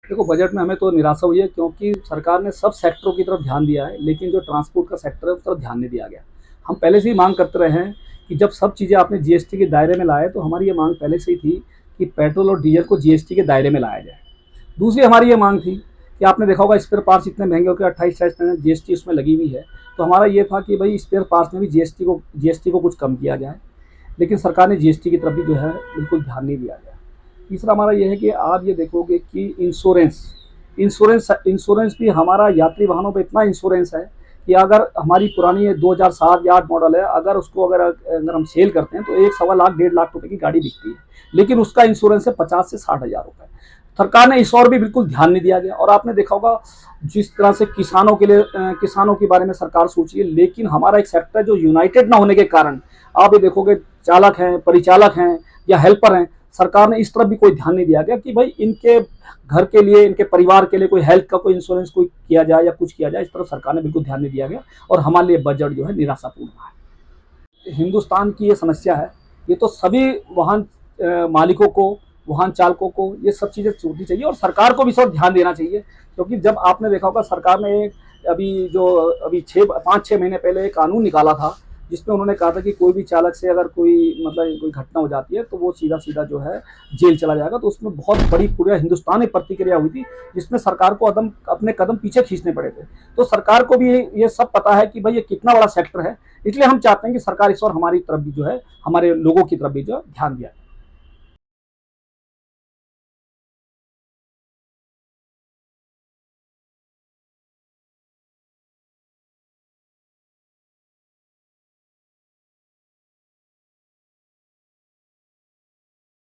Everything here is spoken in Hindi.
देखो, बजट में हमें तो निराशा हुई है क्योंकि सरकार ने सब सेक्टरों की तरफ ध्यान दिया है, लेकिन जो ट्रांसपोर्ट का सेक्टर है उस तरफ ध्यान नहीं दिया गया। हम पहले से ही मांग करते रहे हैं कि जब सब चीज़ें आपने जीएसटी के दायरे में लाए, तो हमारी ये मांग पहले से ही थी कि पेट्रोल और डीजल को जीएसटी के दायरे में लाया जाए। दूसरी हमारी ये मांग थी कि आपने देखा होगा स्पेयर पार्ट्स इतने महंगे हो के 28-28% जीएसटी उसमें लगी हुई है। तो हमारा ये था कि भाई स्पेयर पार्ट्स में भी जीएसटी को कुछ कम किया जाए, लेकिन सरकार ने जीएसटी की तरफ भी जो है बिल्कुल ध्यान नहीं दिया गया। तीसरा हमारा ये है कि आप ये देखोगे कि इंश्योरेंस इंश्योरेंस भी हमारा यात्री वाहनों पे इतना इंश्योरेंस है कि अगर हमारी पुरानी 2007 या 8 मॉडल है, अगर उसको अगर हम सेल करते हैं तो 1 सवा लाख 1.5 लाख रुपए की गाड़ी बिकती है, लेकिन उसका इंश्योरेंस है 50 से 60 हज़ार रुपए। सरकार ने इस और भी बिल्कुल ध्यान नहीं दिया गया। और आपने देखा होगा जिस तरह से किसानों के लिए किसानों के बारे में सरकार सोची है, लेकिन हमारा एक सेक्टर जो यूनाइटेड ना होने के कारण आप ये देखोगे चालक हैं, परिचालक हैं या हेल्पर हैं, सरकार ने इस तरफ भी कोई ध्यान नहीं दिया गया कि भाई इनके घर के लिए, इनके परिवार के लिए कोई हेल्थ का कोई इंश्योरेंस कोई किया जाए या कुछ किया जाए। इस तरफ सरकार ने बिल्कुल ध्यान नहीं दिया गया और हमारे लिए बजट जो है निराशापूर्ण रहा है। हिंदुस्तान की ये समस्या है, ये तो सभी वाहन मालिकों को, वाहन चालकों को ये सब चीज़ें छूटनी चाहिए और सरकार को भी सब ध्यान देना चाहिए। क्योंकि जब आपने देखा होगा सरकार ने अभी 5-6 महीने पहले एक कानून निकाला था, जिसमें उन्होंने कहा था कि कोई भी चालक से अगर कोई मतलब कोई घटना हो जाती है तो वो सीधा सीधा जो है जेल चला जाएगा। तो उसमें बहुत बड़ी पूरे हिंदुस्तान में प्रतिक्रिया हुई थी, जिसमें सरकार को अपने कदम पीछे खींचने पड़े थे। तो सरकार को भी ये सब पता है कि भाई ये कितना बड़ा सेक्टर है, इसलिए हम चाहते हैं कि सरकार इस और हमारी तरफ भी जो है, हमारे लोगों की तरफ भी जो ध्यान दिया।